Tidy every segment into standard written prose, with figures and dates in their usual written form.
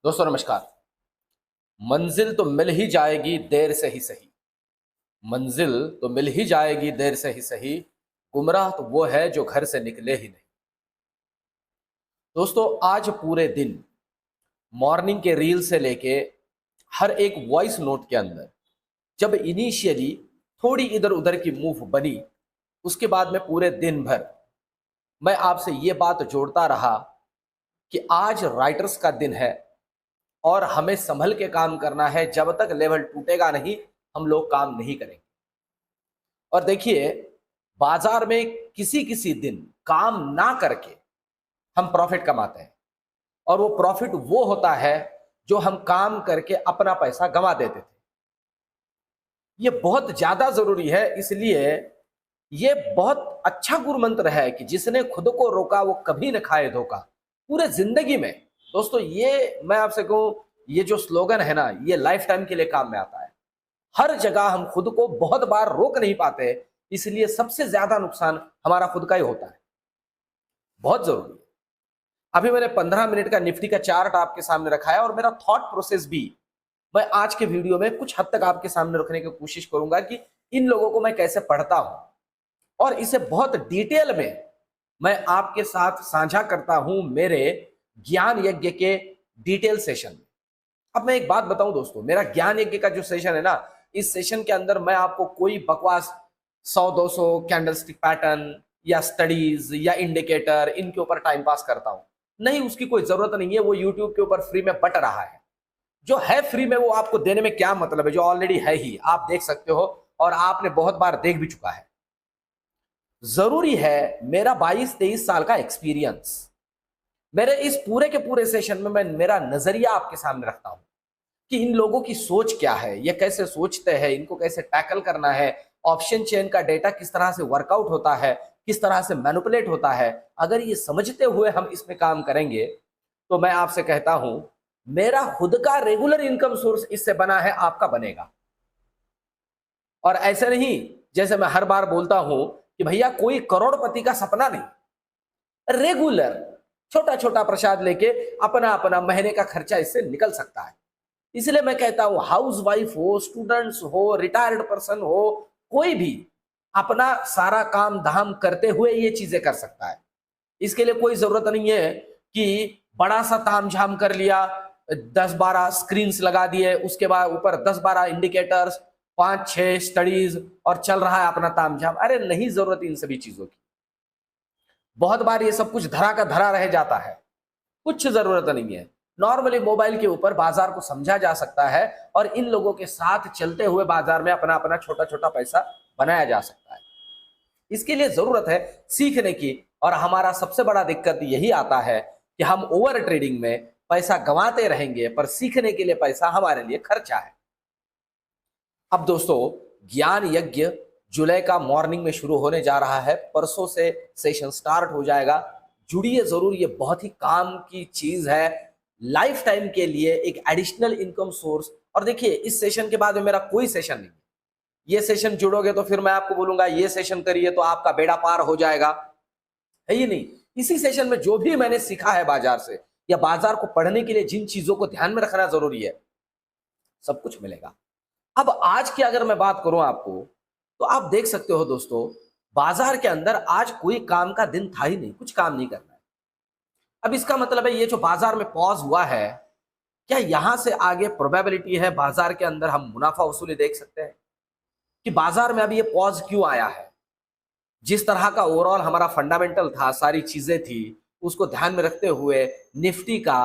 दोस्तों नमस्कार। मंजिल तो मिल ही जाएगी देर से ही सही। मंजिल तो मिल ही जाएगी देर से ही सही। गुमराह तो वो है जो घर से निकले ही नहीं। दोस्तों आज पूरे दिन मॉर्निंग के रील से लेके हर एक वॉइस नोट के अंदर जब इनिशियली थोड़ी इधर उधर की मूव बनी, उसके बाद में पूरे दिन भर मैं आपसे ये बात जोड़ता रहा कि आज राइटर्स का दिन है और हमें संभल के काम करना है। जब तक लेवल टूटेगा नहीं, हम लोग काम नहीं करेंगे। और देखिए, बाजार में किसी किसी दिन काम ना करके हम प्रॉफिट कमाते हैं, और वो प्रॉफिट वो होता है जो हम काम करके अपना पैसा गंवा देते थे। ये बहुत ज्यादा जरूरी है, इसलिए ये बहुत अच्छा गुरु मंत्र है कि जिसने खुद को रोका वो कभी न खाए धोखा। पूरे जिंदगी में दोस्तों, ये मैं आपसे कहूं, ये जो स्लोगन है ना, ये लाइफ टाइम के लिए काम में आता है। हर जगह हम खुद को बहुत बार रोक नहीं पाते, इसलिए सबसे ज्यादा नुकसान हमारा खुद का ही होता है। बहुत जरूरी है। अभी मैंने 15 मिनट का निफ्टी का चार्ट आपके सामने रखा है, और मेरा थॉट प्रोसेस भी मैं आज के वीडियो में कुछ हद तक आपके सामने रखने की कोशिश करूंगा कि इन लोगों को मैं कैसे पढ़ता हूं, और इसे बहुत डिटेल में मैं आपके साथ साझा करता हूं मेरे ज्ञान यज्ञ के डिटेल सेशन में। अब मैं एक बात बताऊं दोस्तों, मेरा ज्ञान यज्ञ का जो सेशन है ना, इस सेशन के अंदर मैं आपको कोई बकवास 100-200 कैंडलस्टिक पैटर्न या स्टडीज या इंडिकेटर इनके ऊपर टाइम पास करता हूं नहीं, उसकी कोई जरूरत नहीं है। वो यूट्यूब के ऊपर फ्री में बट रहा है। जो है फ्री में वो आपको देने में क्या मतलब है, जो ऑलरेडी है ही आप देख सकते हो और आपने बहुत बार देख भी चुका है। जरूरी है मेरा 22-23 साल का एक्सपीरियंस। मेरे इस पूरे के पूरे सेशन में मैं मेरा नजरिया आपके सामने रखता हूं कि इन लोगों की सोच क्या है, ये कैसे सोचते हैं, इनको कैसे टैकल करना है, ऑप्शन चेन का डेटा किस तरह से वर्कआउट होता है, किस तरह से मैनिपुलेट होता है। अगर ये समझते हुए हम इसमें काम करेंगे तो मैं आपसे कहता हूं, मेरा खुद का रेगुलर इनकम सोर्स इससे बना है, आपका बनेगा। और ऐसे नहीं जैसे मैं हर बार बोलता हूं कि भैया कोई करोड़पति का सपना नहीं, रेगुलर छोटा छोटा प्रसाद लेके अपना अपना महीने का खर्चा इससे निकल सकता है। इसलिए मैं कहता हूं, हाउस वाइफ हो, स्टूडेंट्स हो, रिटायर्ड पर्सन हो, कोई भी अपना सारा काम धाम करते हुए ये चीजें कर सकता है। इसके लिए कोई जरूरत नहीं है कि बड़ा सा तामझाम कर लिया, 10-12 स्क्रीन लगा दिए, उसके बाद ऊपर 10-12 इंडिकेटर्स, 5-6 स्टडीज, और चल रहा है अपना तामझाम। अरे नहीं जरूरत इन सभी चीजों की। बहुत बार ये सब कुछ धरा का धरा रह जाता है, कुछ जरूरत नहीं है। नॉर्मली मोबाइल के ऊपर बाजार को समझा जा सकता है, और इन लोगों के साथ चलते हुए बाजार में अपना अपना छोटा छोटा पैसा बनाया जा सकता है। इसके लिए जरूरत है सीखने की, और हमारा सबसे बड़ा दिक्कत यही आता है कि हम ओवर ट्रेडिंग में पैसा गंवाते रहेंगे, पर सीखने के लिए पैसा हमारे लिए खर्चा है। अब दोस्तों, ज्ञान यज्ञ जुलाई का मॉर्निंग में शुरू होने जा रहा है। परसों से सेशन स्टार्ट हो जाएगा। जुड़िए जरूर, ये बहुत ही काम की चीज है, लाइफ टाइम के लिए एक एडिशनल इनकम सोर्स। और देखिए, इस सेशन के बाद में मेरा कोई सेशन नहीं है। ये सेशन जुड़ोगे तो फिर मैं आपको बोलूंगा ये सेशन करिए तो आपका बेड़ा पार हो जाएगा, है ही नहीं। इसी सेशन में जो भी मैंने सीखा है बाजार से, या बाजार को पढ़ने के लिए जिन चीजों को ध्यान में रखना जरूरी है, सब कुछ मिलेगा। अब आज की अगर मैं बात करूं आपको, तो आप देख सकते हो दोस्तों, बाजार के अंदर आज कोई काम का दिन था ही नहीं, कुछ काम नहीं करना है। अब इसका मतलब है ये जो बाजार में पॉज हुआ है, क्या यहां से आगे प्रोबेबिलिटी है बाजार के अंदर हम मुनाफा वसूली देख सकते हैं? कि बाजार में अभी ये पॉज क्यों आया है? जिस तरह का ओवरऑल हमारा फंडामेंटल था, सारी चीजें थी, उसको ध्यान में रखते हुए निफ्टी का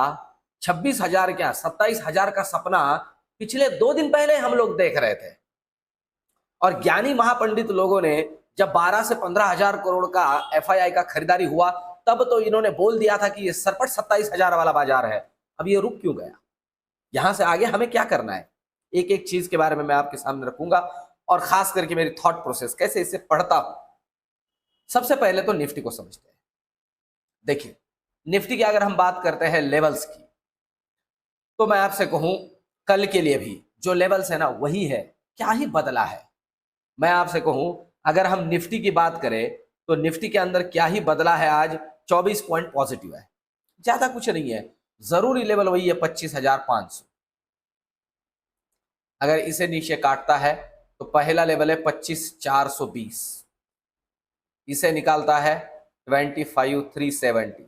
26,000 क्या 27,000 का सपना पिछले 2 दिन पहले हम लोग देख रहे थे। और ज्ञानी महापंडित लोगों ने जब 12 से 15,000 करोड़ का एफआईआई का खरीदारी हुआ, तब तो इन्होंने बोल दिया था कि ये सरपट 27,000 वाला बाजार है। अब ये रुक क्यों गया? यहां से आगे हमें क्या करना है, एक एक चीज के बारे में मैं आपके सामने रखूंगा, और खास करके मेरी थॉट प्रोसेस कैसे इसे पढ़ता हूं। सबसे पहले तो निफ्टी को समझते हैं। देखिए, निफ्टी की अगर हम बात करते हैं लेवल्स की, तो मैं आपसे कहूं, कल के लिए भी जो लेवल्स है ना वही है, क्या ही बदला है। मैं आपसे कहूं, अगर हम निफ्टी की बात करें तो निफ्टी के अंदर क्या ही बदला है। आज 24 पॉइंट पॉजिटिव है, ज्यादा कुछ नहीं है। जरूरी लेवल वही है 25,500। अगर इसे नीचे काटता है तो पहला लेवल है 25,420, इसे निकालता है 25,370,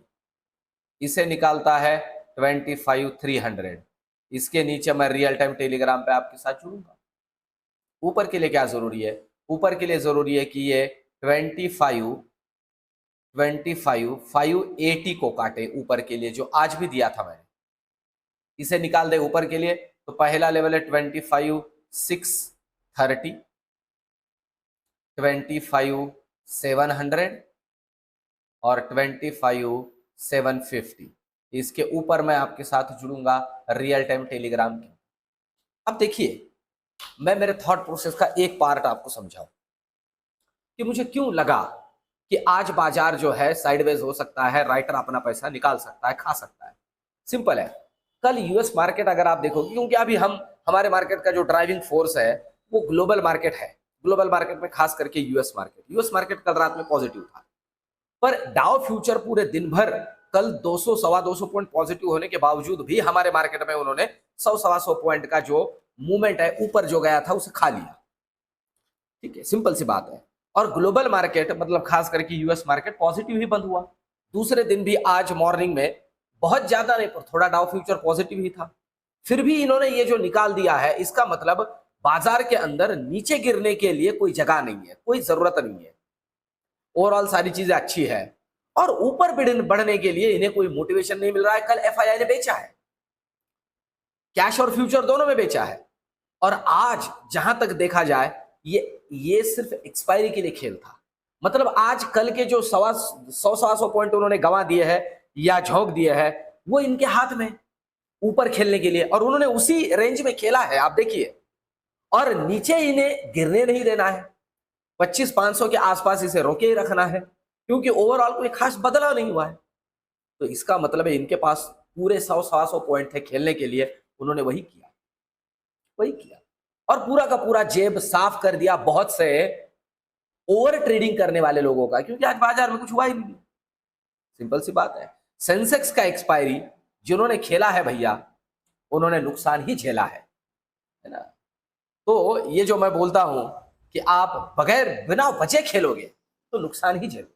इसे निकालता है 25,300। इसके नीचे मैं रियल टाइम टेलीग्राम पे आपके साथ जुड़ूंगा। ऊपर के लिए क्या जरूरी है? ऊपर के लिए जरूरी है कि ये 580 को काटे ऊपर के लिए, जो आज भी दिया था मैंने। इसे निकाल दे ऊपर के लिए तो पहला लेवल है 25,630, 25,700 और 25,750। इसके ऊपर मैं आपके साथ जुड़ूंगा रियल टाइम टेलीग्राम के। अब देखिए, मैं मेरे थॉट प्रोसेस का एक पार्ट आपको समझाऊं कि मुझे क्यों लगा कि आज बाजार जो है साइडवेज हो सकता है, राइटर अपना पैसा निकाल सकता है, खा सकता है। सिंपल है, कल यूएस मार्केट अगर आप देखोगे, क्योंकि अभी हमारे मार्केट का जो ड्राइविंग फोर्स है वो ग्लोबल मार्केट है। ग्लोबल मार्केट में खास करके यूएस मार्केट कल रात में पॉजिटिव था, पर डाउ फ्यूचर पूरे दिन भर कल 200 सवा 200 पॉइंट पॉजिटिव होने के बावजूद भी हमारे मार्केट में उन्होंने 100 सवा 100 पॉइंट का जो मूवमेंट है ऊपर जो गया था उसे खा लिया। ठीक है, सिंपल सी बात है। और ग्लोबल मार्केट मतलब खास करके यूएस मार्केट पॉजिटिव ही बंद हुआ। दूसरे दिन भी आज मॉर्निंग में बहुत ज्यादा नहीं पर थोड़ा डाउ फ्यूचर पॉजिटिव ही था। फिर भी इन्होंने ये जो निकाल दिया है, इसका मतलब बाजार के अंदर नीचे गिरने के लिए कोई जगह नहीं है, कोई जरूरत नहीं है। ओवरऑल सारी चीजें अच्छी है और ऊपर बढ़ने के लिए इन्हें कोई मोटिवेशन नहीं मिल रहा है। कल एफआईआई ने बेचा है, कैश और फ्यूचर दोनों में बेचा है। और आज जहां तक देखा जाए ये सिर्फ एक्सपायरी के लिए खेल था। मतलब आज कल के जो 100 पॉइंट उन्होंने गंवा दिए हैं या झोंक दिए हैं, वो इनके हाथ में ऊपर खेलने के लिए, और उन्होंने उसी रेंज में खेला है आप देखिए। और नीचे इन्हें गिरने नहीं देना है, 25,500 के आसपास इसे रोके ही रखना है, क्योंकि ओवरऑल कोई खास बदलाव नहीं हुआ है। तो इसका मतलब है इनके पास पूरे 100 पॉइंट थे खेलने के लिए, उन्होंने वही किया और पूरा का पूरा जेब साफ कर दिया बहुत से ओवर ट्रेडिंग करने वाले लोगों का, क्योंकि आज बाजार में कुछ हुआ ही नहीं। सिंपल सी बात है, सेंसेक्स का एक्सपायरी जिन्होंने खेला है भैया, उन्होंने नुकसान ही झेला है ना। तो ये जो मैं बोलता हूं कि आप बिना वजह खेलोगे तो नुकसान ही झेलो।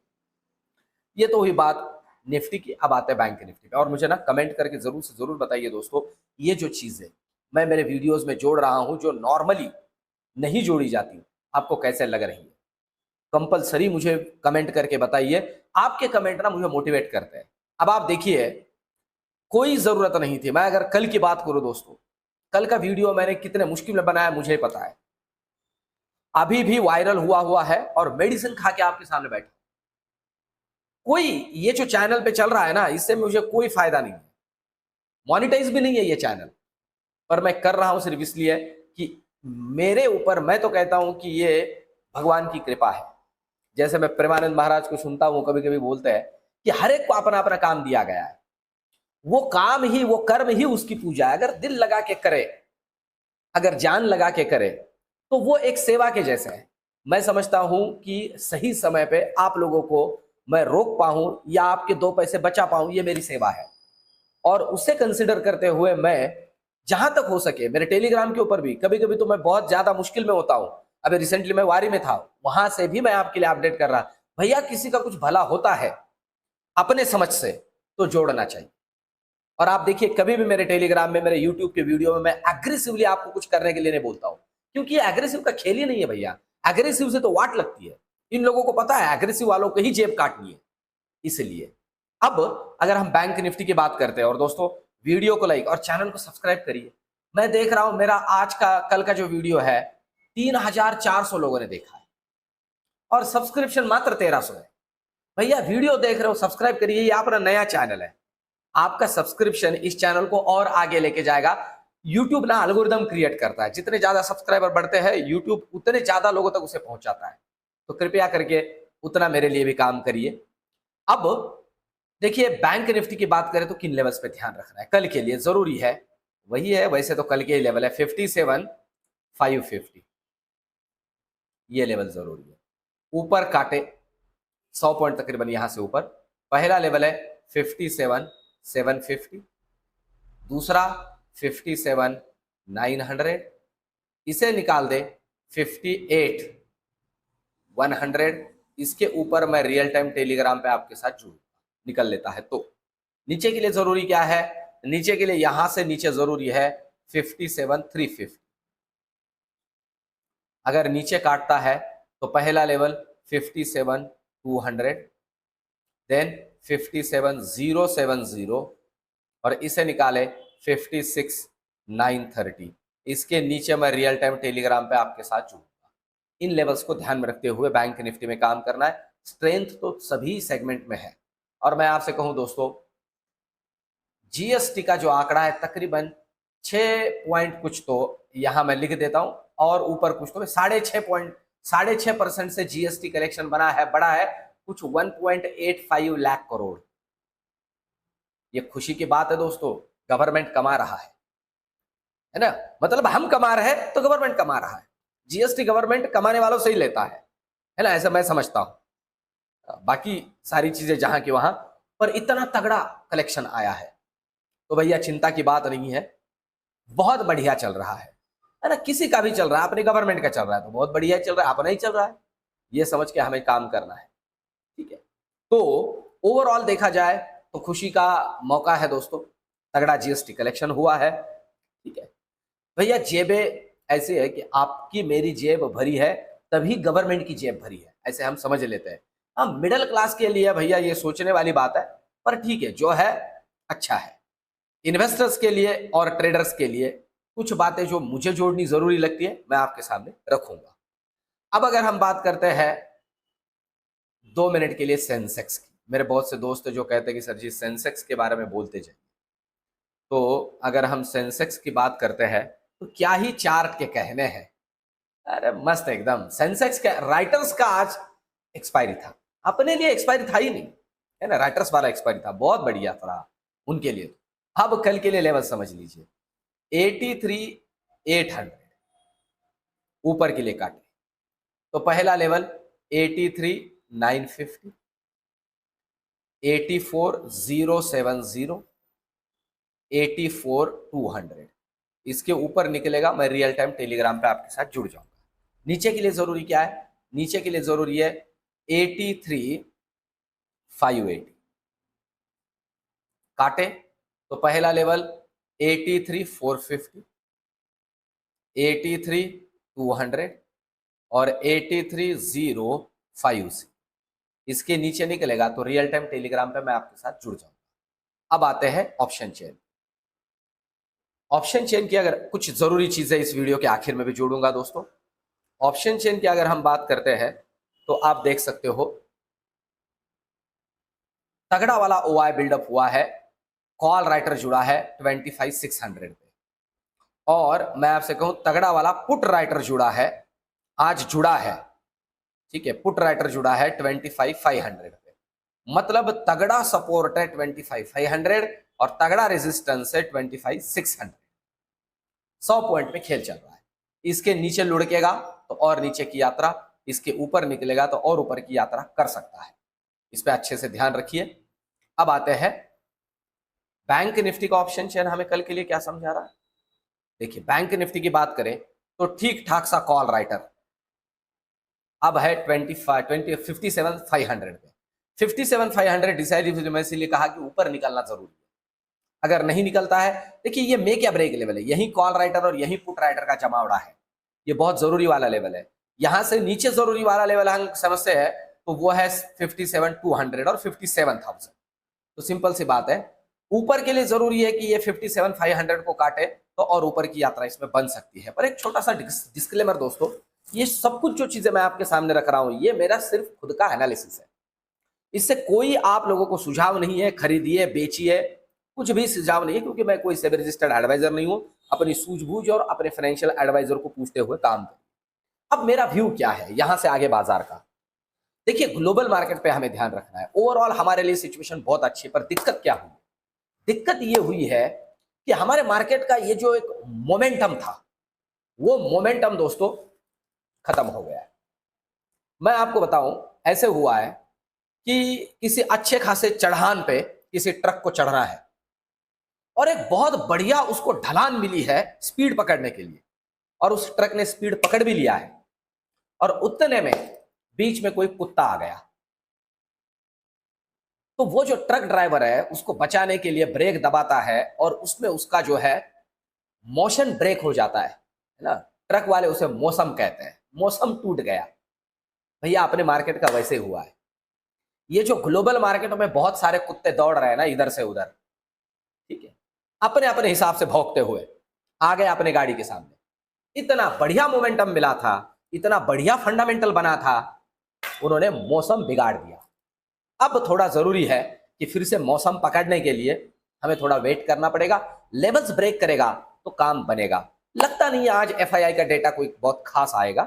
ये तो हुई बात निफ्टी की। अब आते हैं बैंक निफ्टी पे, और मुझे ना कमेंट करके जरूर से जरूर बताइए दोस्तों, ये जो चीजें मैं मेरे वीडियोस में जोड़ रहा हूं जो नॉर्मली नहीं जोड़ी जाती, आपको कैसे लग रही है। कंपलसरी मुझे कमेंट करके बताइए, आपके कमेंट ना मुझे मोटिवेट करते हैं। अब आप देखिए, कोई जरूरत नहीं थी। मैं अगर कल की बात करूं दोस्तों, कल का वीडियो मैंने कितने मुश्किल में बनाया मुझे पता है, अभी भी वायरल हुआ है और मेडिसिन खा के आपके सामने बैठा। कोई ये जो चैनल पे चल रहा है ना, इससे मुझे कोई फायदा नहीं है, मोनिटाइज भी नहीं है ये चैनल, पर मैं कर रहा हूं सिर्फ इसलिए कि मेरे ऊपर, मैं तो कहता हूं कि ये भगवान की कृपा है। जैसे मैं प्रेमानंद महाराज को सुनता हूं, कभी कभी बोलते हैं कि हर एक को अपना अपना काम दिया गया है, वो काम ही, वो कर्म ही उसकी पूजा है। अगर दिल लगा के करे, अगर जान लगा के करे, तो वो एक सेवा के जैसे है। मैं समझता हूं कि सही समय पे आप लोगों को मैं रोक पाऊं या आपके 2 पैसे बचा पाऊं, ये मेरी सेवा है। और उसे कंसिडर करते हुए मैं जहां तक हो सके, मेरे टेलीग्राम के ऊपर भी कभी कभी तो मैं बहुत ज्यादा मुश्किल में होता हूं। अभी रिसेंटली मैं वारी में था, वहां से भी मैं आपके लिए अपडेट कर रहा, भैया किसी का कुछ भला होता है अपने समझ से तो जोड़ना चाहिए। और आप देखिए, कभी भी मेरे टेलीग्राम में, मेरे यूट्यूब के वीडियो में मैं एग्रेसिवली आपको कुछ करने के लिए नहीं बोलता हूं, क्योंकि ये एग्रेसिव का खेल ही नहीं है भैया। एग्रेसिव से तो वाट लगती है, इन लोगों को पता है एग्रेसिव वालों को ही जेब काटनी है। इसलिए अब अगर हम बैंक निफ्टी की बात करते हैं, और दोस्तों वीडियो को लाइक और चैनल को सब्सक्राइब करिए। मैं देख रहा हूं मेरा आज का, कल का जो वीडियो है 3,400 लोगों ने देखा है और सब्सक्रिप्शन मात्र 1,300 है। भैया वीडियो देख रहे हो, सब्सक्राइब करिए, ये अपना नया चैनल है। आपका सब्सक्रिप्शन इस चैनल को और आगे लेके जाएगा। यूट्यूब ना एल्गोरिदम क्रिएट करता है, जितने ज्यादा सब्सक्राइबर बढ़ते हैं यूट्यूब उतने ज्यादा लोगों तक उसे पहुंचाता है। तो कृपया करके उतना मेरे लिए भी काम करिए। अब देखिए, बैंक निफ्टी की बात करें तो किन लेवल्स पे ध्यान रखना है कल के लिए जरूरी है, वही है। वैसे तो कल के लेवल है 57,550, ये लेवल जरूरी है। ऊपर काटे 100 पॉइंट तकरीबन यहां से ऊपर, पहला लेवल है 57,750, दूसरा 57,900, इसे निकाल दे 58,100। इसके ऊपर मैं रियल टाइम टेलीग्राम पे आपके साथ जुड़ूंगा, निकल लेता है तो नीचे के लिए जरूरी क्या है, नीचे के लिए यहां से नीचे जरूरी है 57,350। अगर नीचे काटता है तो पहला लेवल 57,200, देन 57,070 और इसे निकाले 56,930। इसके नीचे मैं रियल टाइम टेलीग्राम पे आपके साथ जुड़ूंगा। इन लेवल्स को ध्यान में रखते हुए बैंक निफ्टी में काम करना है। स्ट्रेंथ तो सभी सेगमेंट में है। और मैं आपसे कहूं दोस्तों, जीएसटी का जो आंकड़ा है तकरीबन 6 पॉइंट कुछ, तो यहां मैं लिख देता हूं, और ऊपर कुछ तो 6.5% से जीएसटी कलेक्शन बढ़ा है कुछ 1.85 लाख करोड़। ये खुशी की बात है दोस्तों, गवर्नमेंट कमा रहा है ना। मतलब हम कमा रहे हैं तो गवर्नमेंट कमा रहा है। जीएसटी गवर्नमेंट कमाने वालों से ही लेता है ना, ऐसा मैं समझता हूं। बाकी सारी चीजें जहां की वहां, पर इतना तगड़ा कलेक्शन आया है तो भैया चिंता की बात नहीं है, बहुत बढ़िया चल रहा है ना। किसी का भी चल रहा है, अपने गवर्नमेंट का चल रहा है तो बहुत बढ़िया चल रहा है, अपना ही चल रहा है, ये समझ के हमें काम करना है, ठीक है। तो ओवरऑल देखा जाए तो खुशी का मौका है दोस्तों, तगड़ा जीएसटी कलेक्शन हुआ है, ठीक है भैया। जेबें ऐसी है कि आपकी मेरी जेब भरी है तभी गवर्नमेंट की जेब भरी है, ऐसे हम समझ लेते हैं। हाँ, मिडिल क्लास के लिए भैया ये सोचने वाली बात है, पर ठीक है, जो है अच्छा है। इन्वेस्टर्स के लिए और ट्रेडर्स के लिए कुछ बातें जो मुझे जोड़नी जरूरी लगती है मैं आपके सामने रखूंगा। अब अगर हम बात करते हैं 2 मिनट के लिए सेंसेक्स की, मेरे बहुत से दोस्त जो कहते हैं कि सर जी सेंसेक्स के बारे में बोलते जाइए, तो अगर हम सेंसेक्स की बात करते हैं तो क्या ही चार्ट के कहने हैं। अरे मस्त एकदम। सेंसेक्स का राइटर्स का आज एक्सपायरी था, अपने लिए एक्सपायरी था ही नहीं, है ना, राइटर्स वाला एक्सपायरी था, बहुत बढ़िया था उनके लिए। अब कल के लिए लेवल समझ लीजिए 83,800 ऊपर के लिए काटे तो पहला लेवल 83,950, 84,070, 84,200। इसके ऊपर निकलेगा मैं रियल टाइम टेलीग्राम पे आपके साथ जुड़ जाऊंगा। नीचे के लिए जरूरी क्या है, नीचे के लिए जरूरी है 83,580 काटे तो पहला लेवल 83,450, 83,200 और 83,050। इसके नीचे निकलेगा तो रियल टाइम टेलीग्राम पे मैं आपके साथ जुड़ जाऊंगा। अब आते हैं ऑप्शन चेन। ऑप्शन चेन की अगर कुछ जरूरी चीजें इस वीडियो के आखिर में भी जोड़ूंगा दोस्तों। ऑप्शन चेन की अगर हम बात करते हैं तो आप देख सकते हो तगड़ा वाला ओआई बिल्डअप हुआ है, कॉल राइटर जुड़ा है 25,600 पे, और मैं आपसे कहूं तगड़ा वाला पुट राइटर जुड़ा है, आज जुड़ा है, ठीक है, पुट राइटर जुड़ा है 25,500 पे। मतलब तगड़ा सपोर्ट है 25,500 और तगड़ा रेजिस्टेंस है 25,600। 100 पॉइंट पे खेल चल रहा है। इसके नीचे लुढ़केगा तो और नीचे की यात्रा, इसके ऊपर निकलेगा तो और ऊपर की यात्रा कर सकता है। इस पे अच्छे से ध्यान रखिए। अब आते हैं बैंक निफ्टी का ऑप्शन चेन हमें कल के लिए क्या समझा रहा है। देखिए बैंक निफ्टी की बात करें तो ठीक ठाक सा कॉल राइटर अब है 57,500 पे। 57,500 डिसाइडिव में इसीलिए कहा कि ऊपर निकलना जरूरी है। अगर नहीं निकलता है, देखिए ये मेक या ब्रेक लेवल है, यही कॉल राइटर और यही पुट राइटर का जमावड़ा है, ये बहुत जरूरी वाला लेवल है। यहां से नीचे जरूरी वाला लेवल हम समझते हैं तो वो है 57,200 और 57,000। तो सिंपल सी बात है, ऊपर के लिए जरूरी है कि ये 57,500 को काटे तो और ऊपर की यात्रा इसमें बन सकती है। पर एक छोटा सा डिस्क्लेमर दोस्तों, ये सब कुछ जो चीजें मैं आपके सामने रख रहा हूं ये मेरा सिर्फ खुद का एनालिसिस है, इससे कोई आप लोगों को सुझाव नहीं है, खरीदिए बेचिए, कुछ भी सुझाव नहीं है, क्योंकि मैं कोई सेबी रजिस्टर्ड एडवाइजर नहीं हूं। अपनी सूझबूझ और अपने फाइनेंशियल एडवाइजर को पूछते हुए काम करें। अब मेरा व्यू क्या है यहां से आगे बाजार का, देखिए ग्लोबल मार्केट पे हमें ध्यान रखना है। ओवरऑल हमारे लिए सिचुएशन बहुत अच्छी है, पर दिक्कत क्या हुई, दिक्कत ये हुई है कि हमारे मार्केट का ये जो एक मोमेंटम था वो मोमेंटम दोस्तों खत्म हो गया है। मैं आपको बताऊं ऐसे हुआ है कि किसी अच्छे खासे चढ़ान पे किसी ट्रक को चढ़ना है और एक बहुत बढ़िया उसको ढलान मिली है स्पीड पकड़ने के लिए, और उस ट्रक ने स्पीड पकड़ भी लिया है, और उतने में बीच में कोई कुत्ता आ गया। तो वो जो ट्रक ड्राइवर है उसको बचाने के लिए ब्रेक दबाता है, और उसमें उसका जो है मोशन ब्रेक हो जाता है ना। ट्रक वाले उसे मौसम कहते हैं, मौसम टूट गया। भैया अपने मार्केट का वैसे हुआ है। ये जो ग्लोबल मार्केटों में बहुत सारे कुत्ते दौड़ रहे हैं ना इधर से उधर, ठीक है, अपने अपने हिसाब से भौंकते हुए आ गए अपने गाड़ी के सामने। इतना बढ़िया मोमेंटम मिला था, इतना बढ़िया फंडामेंटल बना था, उन्होंने मौसम बिगाड़ दिया। अब थोड़ा जरूरी है कि फिर से मौसम पकड़ने के लिए हमें थोड़ा वेट करना पड़ेगा। लेवल्स ब्रेक करेगा तो काम बनेगा। लगता नहीं है आज एफआईआई का डेटा कोई बहुत खास आएगा,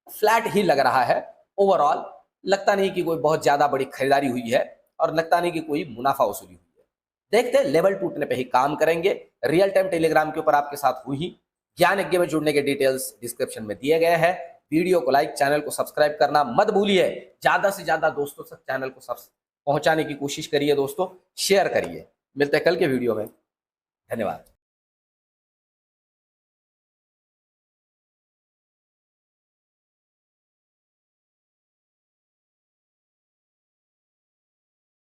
फ्लैट ही लग रहा है ओवरऑल। लगता नहीं कि कोई बहुत ज्यादा बड़ी खरीदारी हुई है, और लगता नहीं कि कोई मुनाफा वसूली हुई है। देखते हैं, लेवल टूटने पे ही काम करेंगे। रियल टाइम टेलीग्राम के ऊपर आपके साथ हुई ही। ज्ञान यज्ञ में जुड़ने के डिटेल्स डिस्क्रिप्शन में दिए गए हैं। वीडियो को लाइक, चैनल को सब्सक्राइब करना मत भूलिए। ज्यादा से ज्यादा दोस्तों तक चैनल को पहुंचाने की कोशिश करिए दोस्तों, शेयर करिए। मिलते हैं कल के वीडियो में। धन्यवाद।